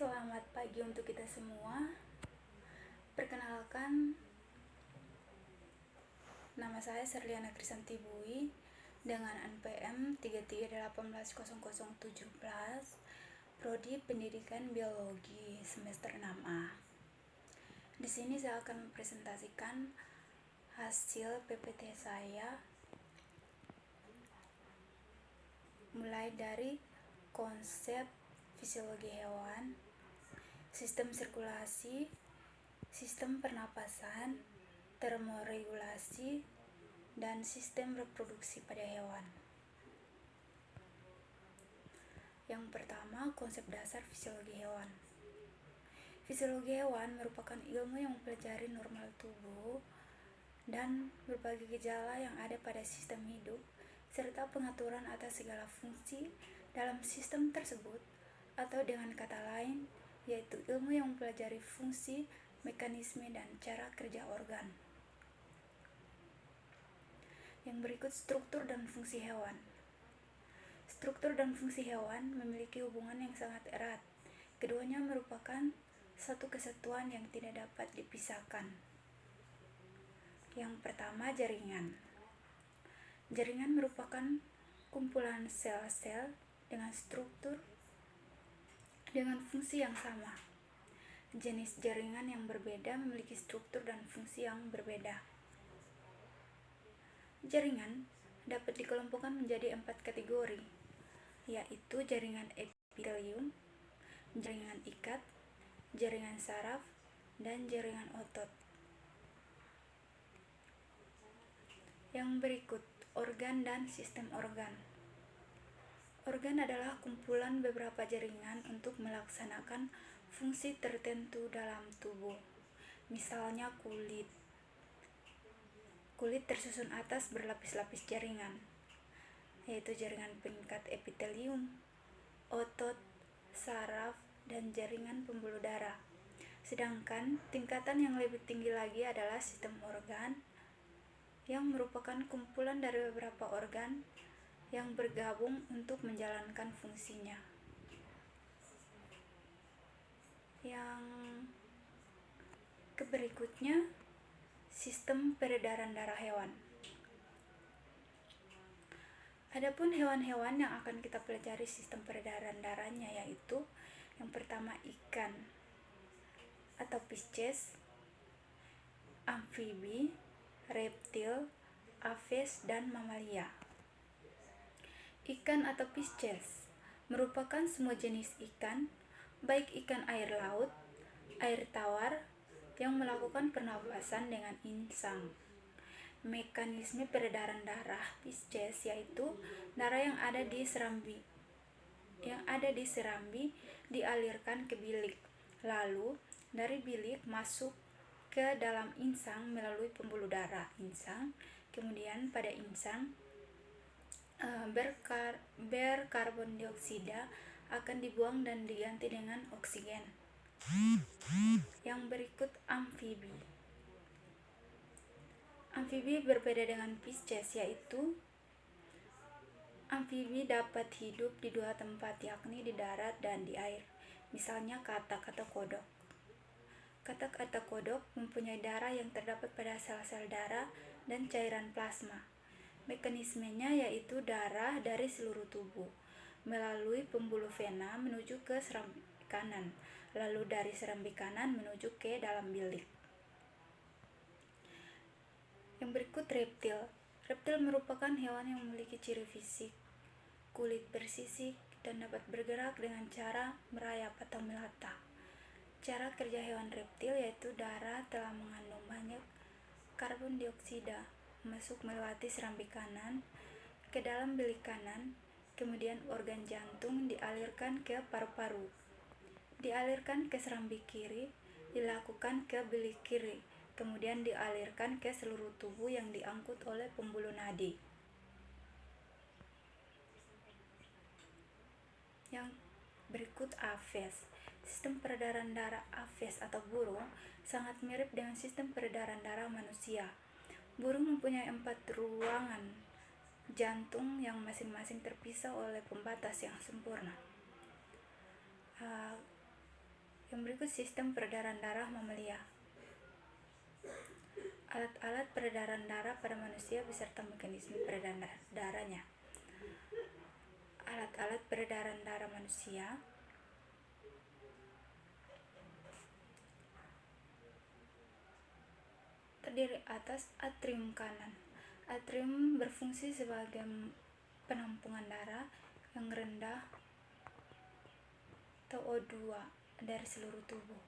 Selamat pagi untuk kita semua. Perkenalkan, nama saya Serliana Krisanti Bui dengan NPM 3388017, Prodi Pendidikan Biologi semester 6A. Di sini saya akan mempresentasikan hasil PPT saya mulai dari konsep fisiologi hewan, sistem sirkulasi, sistem pernapasan, termoregulasi, dan sistem reproduksi pada hewan. Yang pertama, konsep dasar fisiologi hewan. Fisiologi hewan merupakan ilmu yang mempelajari normal tubuh dan berbagai gejala yang ada pada sistem hidup, serta pengaturan atas segala fungsi dalam sistem tersebut, atau dengan kata lain, yaitu ilmu yang mempelajari fungsi, mekanisme, dan cara kerja organ. Yang berikut struktur dan fungsi hewan. Struktur dan fungsi hewan memiliki hubungan yang sangat erat. Keduanya merupakan satu kesatuan yang tidak dapat dipisahkan. Yang pertama, jaringan. Jaringan merupakan kumpulan sel-sel dengan struktur dengan fungsi yang sama. Jenis jaringan yang berbeda memiliki struktur dan fungsi yang berbeda. Jaringan dapat dikelompokkan menjadi 4 kategori, yaitu jaringan epitelium, jaringan ikat, jaringan saraf, dan jaringan otot. Yang berikut, organ dan sistem organ. Organ adalah kumpulan beberapa jaringan untuk melaksanakan fungsi tertentu dalam tubuh. Misalnya kulit. Kulit tersusun atas berlapis-lapis jaringan, yaitu jaringan pengikat epitelium, otot, saraf, dan jaringan pembuluh darah. Sedangkan tingkatan yang lebih tinggi lagi adalah sistem organ, yang merupakan kumpulan dari beberapa organ yang bergabung untuk menjalankan fungsinya. Yang berikutnya, sistem peredaran darah hewan. Adapun hewan-hewan yang akan kita pelajari sistem peredaran darahnya, yaitu yang pertama ikan atau Pisces, amfibi, reptil, aves, dan mamalia. Ikan atau Pisces merupakan semua jenis ikan, baik ikan air laut, air tawar, yang melakukan pernapasan dengan insang. Mekanisme peredaran darah Pisces yaitu darah yang ada di serambi dialirkan ke bilik, lalu dari bilik masuk ke dalam insang melalui pembuluh darah insang, kemudian pada insang berkarbon dioksida akan dibuang dan diganti dengan oksigen. Yang berikut, amfibi. Amfibi berbeda dengan Pisces, yaitu amfibi dapat hidup di dua tempat, yakni di darat dan di air. Misalnya katak atau kodok. Katak atau kodok mempunyai darah yang terdapat pada sel-sel darah dan cairan plasma. Mekanismenya yaitu darah dari seluruh tubuh melalui pembuluh vena menuju ke serambi kanan, lalu dari serambi kanan menuju ke dalam bilik. Yang berikut, reptil. Reptil merupakan hewan yang memiliki ciri fisik kulit bersisik dan dapat bergerak dengan cara merayap atau melata. Cara kerja hewan reptil yaitu darah telah mengandung banyak karbon dioksida masuk melewati serambi kanan ke dalam bilik kanan, kemudian organ jantung dialirkan ke paru-paru, dialirkan ke serambi kiri, dilakukan ke bilik kiri, kemudian dialirkan ke seluruh tubuh yang diangkut oleh pembuluh nadi. Yang berikut, aves. Sistem peredaran darah aves atau burung sangat mirip dengan sistem peredaran darah manusia. Burung mempunyai 4 ruangan jantung yang masing-masing terpisah oleh pembatas yang sempurna. Yang berikut sistem peredaran darah mamalia. Alat-alat peredaran darah pada manusia beserta mekanisme peredaran darahnya. Alat-alat peredaran darah manusia terdiri atas atrium kanan. Atrium berfungsi sebagai penampungan darah yang rendah atau O2 dari seluruh tubuh.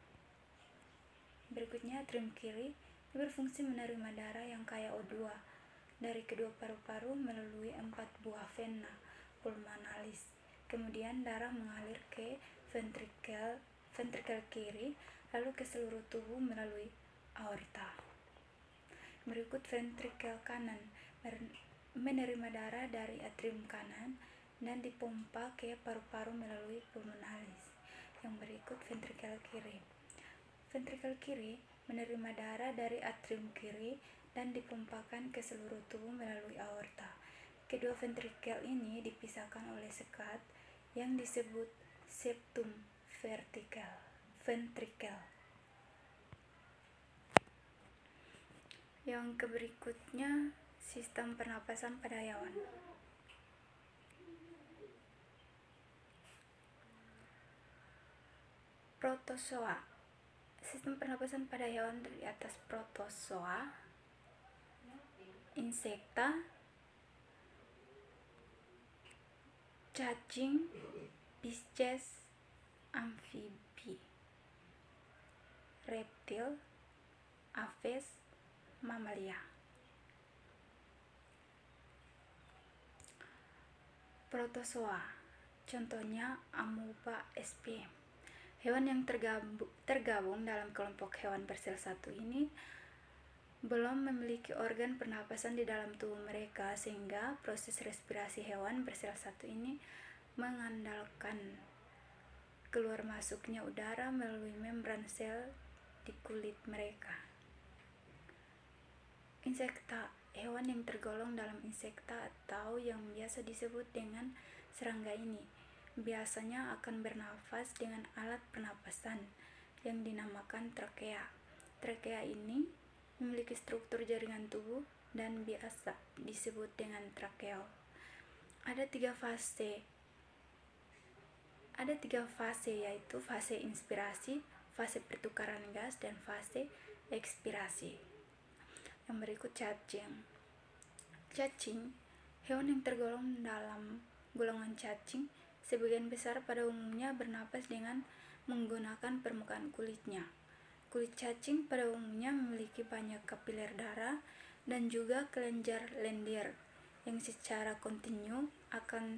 Berikutnya atrium kiri berfungsi menerima darah yang kaya O2 dari kedua paru-paru melalui 4 buah vena pulmonalis. Kemudian darah mengalir ke ventrikel kiri lalu ke seluruh tubuh melalui aorta. Berikut ventrikel kanan menerima darah dari atrium kanan dan dipompa ke paru-paru melalui pulmonalis. Yang berikut ventrikel kiri. Ventrikel kiri menerima darah dari atrium kiri dan dipompakan ke seluruh tubuh melalui aorta. Kedua ventrikel ini dipisahkan oleh sekat yang disebut septum ventrikel. Yang berikutnya sistem pernapasan pada hewan. Protozoa. Sistem pernapasan pada hewan dari atas protozoa, insekta, cacing, pisces, amfibi, reptil, aves, mamalia. Protozoa, contohnya amoeba sp. Hewan yang tergabung dalam kelompok hewan bersel satu ini belum memiliki organ pernapasan di dalam tubuh mereka, sehingga proses respirasi hewan bersel satu ini mengandalkan keluar masuknya udara melalui membran sel di kulit mereka. Insekta, hewan yang tergolong dalam insekta atau yang biasa disebut dengan serangga ini biasanya akan bernafas dengan alat pernapasan yang dinamakan trakea. Trakea ini memiliki struktur jaringan tubuh dan biasa disebut dengan trakeol. Ada tiga fase yaitu fase inspirasi, fase pertukaran gas, dan fase ekspirasi. Yang berikut cacing. Cacing, hewan yang tergolong dalam golongan cacing, sebagian besar pada umumnya bernapas dengan menggunakan permukaan kulitnya. Kulit cacing pada umumnya memiliki banyak kapiler darah dan juga kelenjar lendir yang secara kontinu akan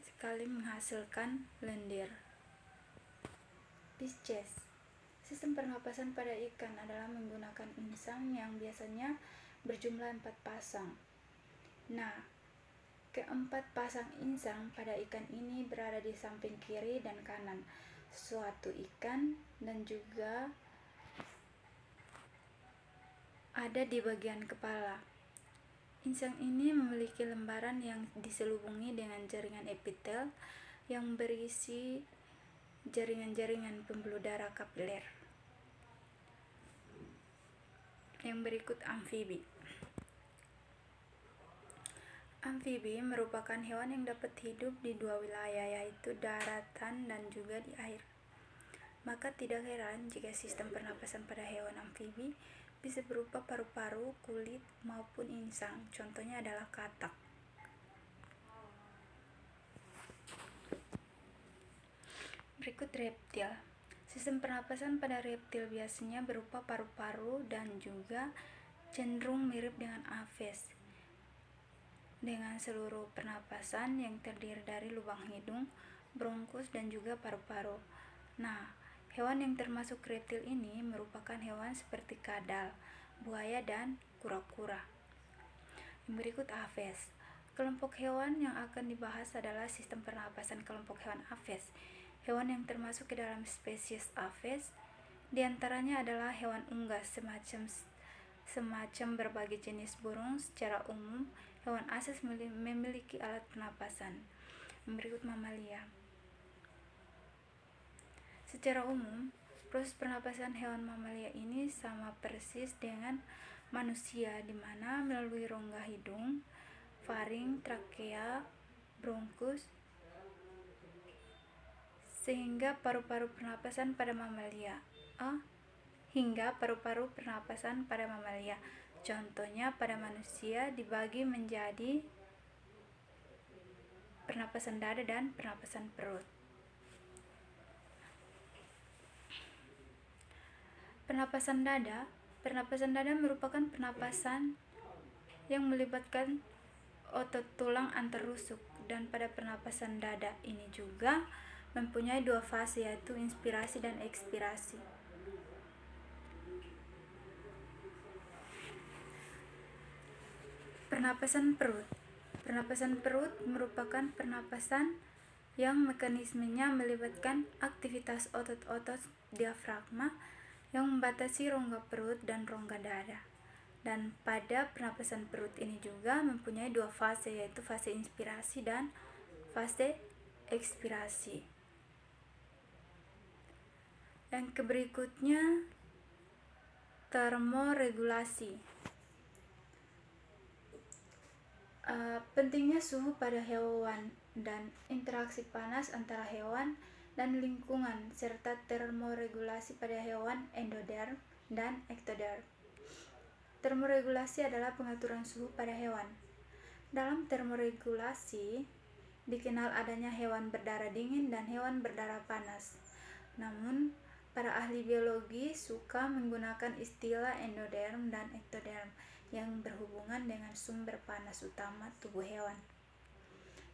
sekali menghasilkan lendir. Pisces. Sistem pernapasan pada ikan adalah menggunakan insang yang biasanya berjumlah 4 pasang. Nah, keempat pasang insang pada ikan ini berada di samping kiri dan kanan suatu ikan dan juga ada di bagian kepala. Insang ini memiliki lembaran yang diselubungi dengan jaringan epitel yang berisi jaringan-jaringan pembuluh darah kapiler. Yang berikut amfibi. Amfibi merupakan hewan yang dapat hidup di dua wilayah, yaitu daratan dan juga di air. Maka tidak heran jika sistem pernapasan pada hewan amfibi bisa berupa paru-paru, kulit, maupun insang. Contohnya adalah katak. Berikut reptil. Sistem pernapasan pada reptil biasanya berupa paru-paru dan juga cenderung mirip dengan aves, dengan seluruh pernapasan yang terdiri dari lubang hidung, bronkus, dan juga paru-paru. Nah, hewan yang termasuk reptil ini merupakan hewan seperti kadal, buaya, dan kura-kura. Yang berikut aves. Kelompok hewan yang akan dibahas adalah sistem pernapasan kelompok hewan aves. Hewan yang termasuk ke dalam spesies aves diantaranya adalah hewan unggas semacam berbagai jenis burung. Secara umum, hewan aves memiliki alat pernapasan. Berikut mamalia. Secara umum, proses pernapasan hewan mamalia ini sama persis dengan manusia, di mana melalui rongga hidung, faring, trakea, bronkus, sehingga paru-paru pernapasan pada mamalia. Contohnya pada manusia dibagi menjadi pernapasan dada dan pernapasan perut. Pernapasan dada merupakan pernapasan yang melibatkan otot tulang antar rusuk, dan pada pernapasan dada ini juga mempunyai dua fase, yaitu inspirasi dan ekspirasi. Pernapasan perut merupakan pernapasan yang mekanismenya melibatkan aktivitas otot-otot diafragma yang membatasi rongga perut dan rongga dada. Dan pada pernapasan perut ini juga mempunyai dua fase, yaitu fase inspirasi dan fase ekspirasi. Yang berikutnya, termoregulasi. Pentingnya suhu pada hewan dan interaksi panas antara hewan dan lingkungan, serta termoregulasi pada hewan endoderm dan ektoderm. Termoregulasi adalah pengaturan suhu pada hewan. Dalam termoregulasi dikenal adanya hewan berdarah dingin dan hewan berdarah panas. Namun, para ahli biologi suka menggunakan istilah endoderm dan ektoderm yang berhubungan dengan sumber panas utama tubuh hewan.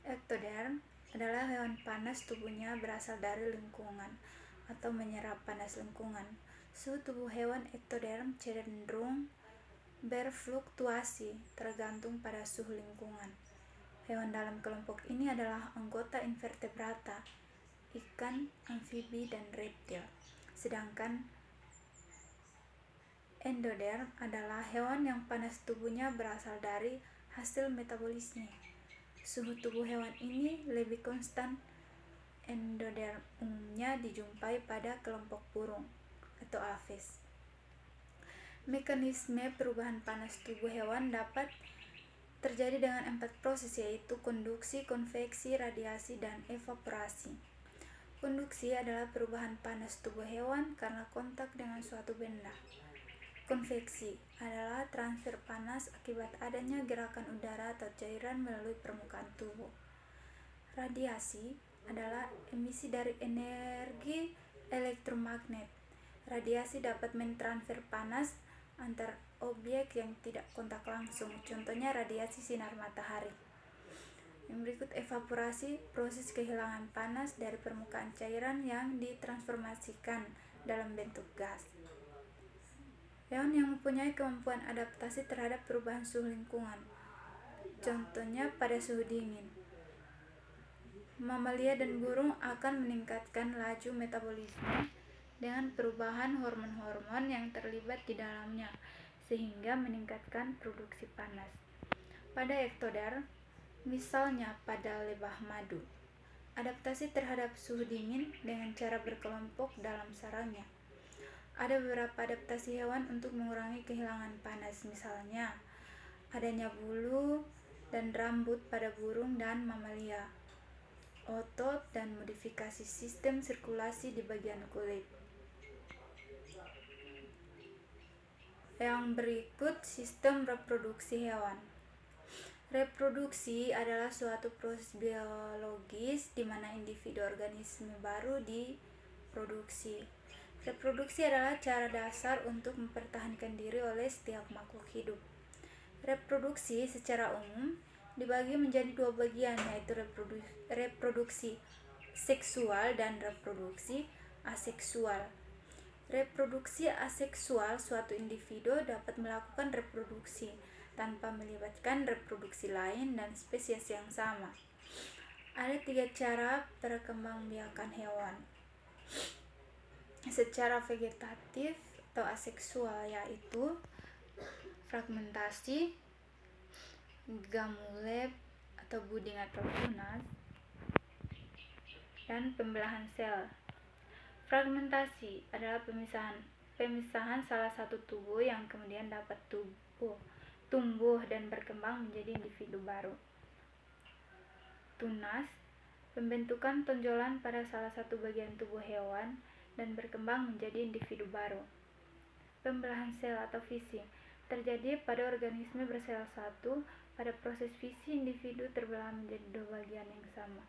Ektoderm adalah hewan panas tubuhnya berasal dari lingkungan atau menyerap panas lingkungan. Suhu tubuh hewan ektoderm cenderung berfluktuasi tergantung pada suhu lingkungan. Hewan dalam kelompok ini adalah anggota invertebrata, ikan, amfibi, dan reptil. Sedangkan endoderm adalah hewan yang panas tubuhnya berasal dari hasil metabolisme. Suhu tubuh hewan ini lebih konstan. Endoderm umumnya dijumpai pada kelompok burung atau aves. Mekanisme perubahan panas tubuh hewan dapat terjadi dengan 4 proses, yaitu konduksi, konveksi, radiasi, dan evaporasi. Konduksi adalah perubahan panas tubuh hewan karena kontak dengan suatu benda. Konveksi adalah transfer panas akibat adanya gerakan udara atau cairan melalui permukaan tubuh. Radiasi adalah emisi dari energi elektromagnet. Radiasi dapat mentransfer panas antar objek yang tidak kontak langsung, contohnya radiasi sinar matahari. Yang berikut evaporasi, proses kehilangan panas dari permukaan cairan yang ditransformasikan dalam bentuk gas. Hewan yang mempunyai kemampuan adaptasi terhadap perubahan suhu lingkungan, contohnya pada suhu dingin. Mamalia dan burung akan meningkatkan laju metabolisme dengan perubahan hormon-hormon yang terlibat di dalamnya, sehingga meningkatkan produksi panas. Pada ektoderm, misalnya pada lebah madu, adaptasi terhadap suhu dingin dengan cara berkelompok dalam sarangnya. Ada beberapa adaptasi hewan untuk mengurangi kehilangan panas, misalnya adanya bulu dan rambut pada burung dan mamalia, otot, dan modifikasi sistem sirkulasi di bagian kulit. Yang berikut, sistem reproduksi hewan. Reproduksi adalah suatu proses biologis di mana individu organisme baru diproduksi. Reproduksi adalah cara dasar untuk mempertahankan diri oleh setiap makhluk hidup. Reproduksi secara umum dibagi menjadi dua bagian, yaitu reproduksi seksual dan reproduksi aseksual. Reproduksi aseksual, suatu individu dapat melakukan reproduksi tanpa melibatkan reproduksi lain dan spesies yang sama. Ada 3 cara perkembangbiakan hewan secara vegetatif atau aseksual, yaitu fragmentasi, gamulep atau buding atau tunas, dan pembelahan sel. Fragmentasi adalah pemisahan salah satu tubuh yang kemudian dapat tumbuh dan berkembang menjadi individu baru. Tunas, pembentukan tonjolan pada salah satu bagian tubuh hewan dan berkembang menjadi individu baru. Pembelahan sel atau fisi terjadi pada organisme bersel satu. Pada proses fisi, individu terbelah menjadi dua bagian yang sama.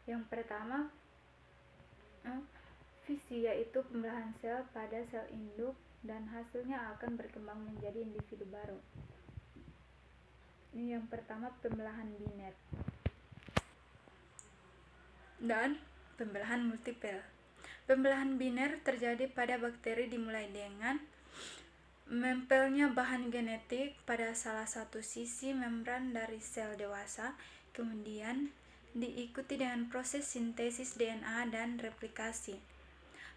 Yang pertama, fisi yaitu pembelahan sel pada sel induk dan hasilnya akan berkembang menjadi individu baru. Ini yang pertama, pembelahan biner. Dan pembelahan multipel. Pembelahan biner terjadi pada bakteri dimulai dengan menempelnya bahan genetik pada salah satu sisi membran dari sel dewasa, kemudian diikuti dengan proses sintesis DNA dan replikasi.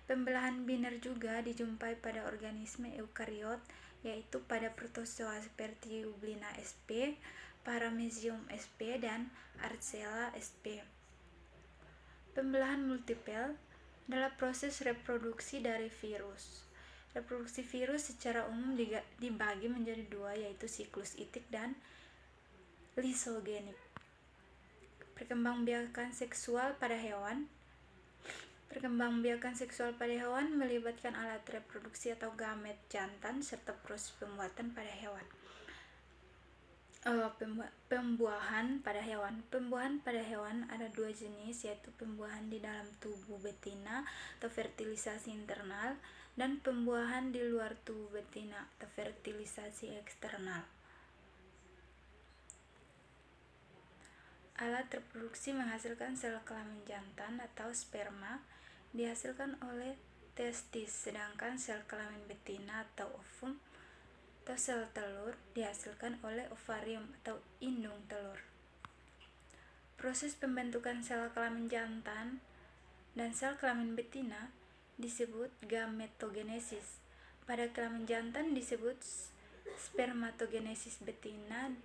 Pembelahan biner juga dijumpai pada organisme eukariot, yaitu pada protozoa seperti Euglena sp, Paramecium sp, dan Arcella sp. Pembelahan multipel adalah proses reproduksi dari virus. Reproduksi virus secara umum dibagi menjadi dua, yaitu siklus itik dan lisogenik. Perkembangbiakan seksual pada hewan. Perkembangbiakan seksual pada hewan melibatkan alat reproduksi atau gamet jantan serta proses pembuatan pada hewan. Pembuahan pada hewan. Pembuahan pada hewan ada dua jenis, yaitu pembuahan di dalam tubuh betina atau fertilisasi internal dan pembuahan di luar tubuh betina atau fertilisasi eksternal. Alat reproduksi menghasilkan sel kelamin jantan atau sperma dihasilkan oleh testis, sedangkan sel kelamin betina atau ovum atau sel telur dihasilkan oleh ovarium atau indung telur. Proses pembentukan sel kelamin jantan dan sel kelamin betina disebut gametogenesis. Pada kelamin jantan disebut spermatogenesis, betina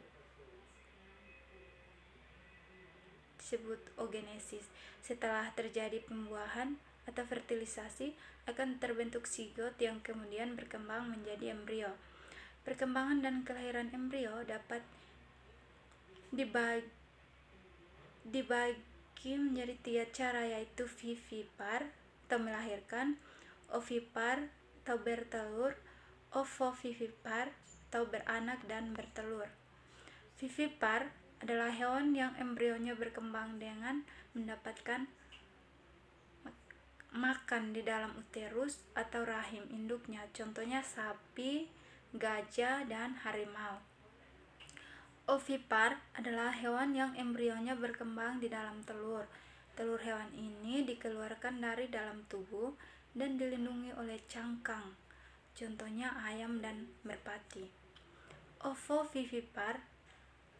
disebut oogenesis. Setelah terjadi pembuahan atau fertilisasi, akan terbentuk zigot yang kemudian berkembang menjadi embrio. Perkembangan dan kelahiran embrio dapat dibagi menjadi 3 cara, yaitu vivipar atau melahirkan, ovipar atau bertelur, ovovivipar atau beranak dan bertelur. Vivipar adalah hewan yang embrionya berkembang dengan mendapatkan makan di dalam uterus atau rahim induknya, contohnya sapi, gajah, dan harimau. Ovipar adalah hewan yang embrionya berkembang di dalam telur. Telur hewan ini dikeluarkan dari dalam tubuh dan dilindungi oleh cangkang, contohnya ayam dan merpati. Ovovivipar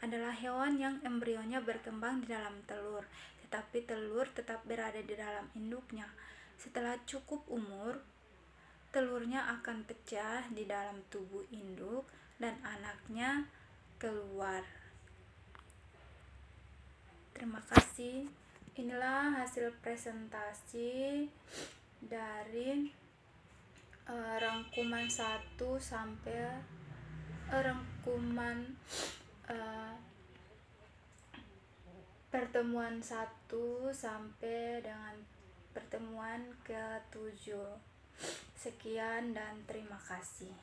adalah hewan yang embrionya berkembang di dalam telur, tetapi telur tetap berada di dalam induknya. Setelah cukup umur, telurnya akan pecah di dalam tubuh induk dan anaknya keluar. Terima kasih. Inilah hasil presentasi dari rangkuman 1 sampai pertemuan 1 sampai dengan pertemuan ke-7. Sekian dan terima kasih.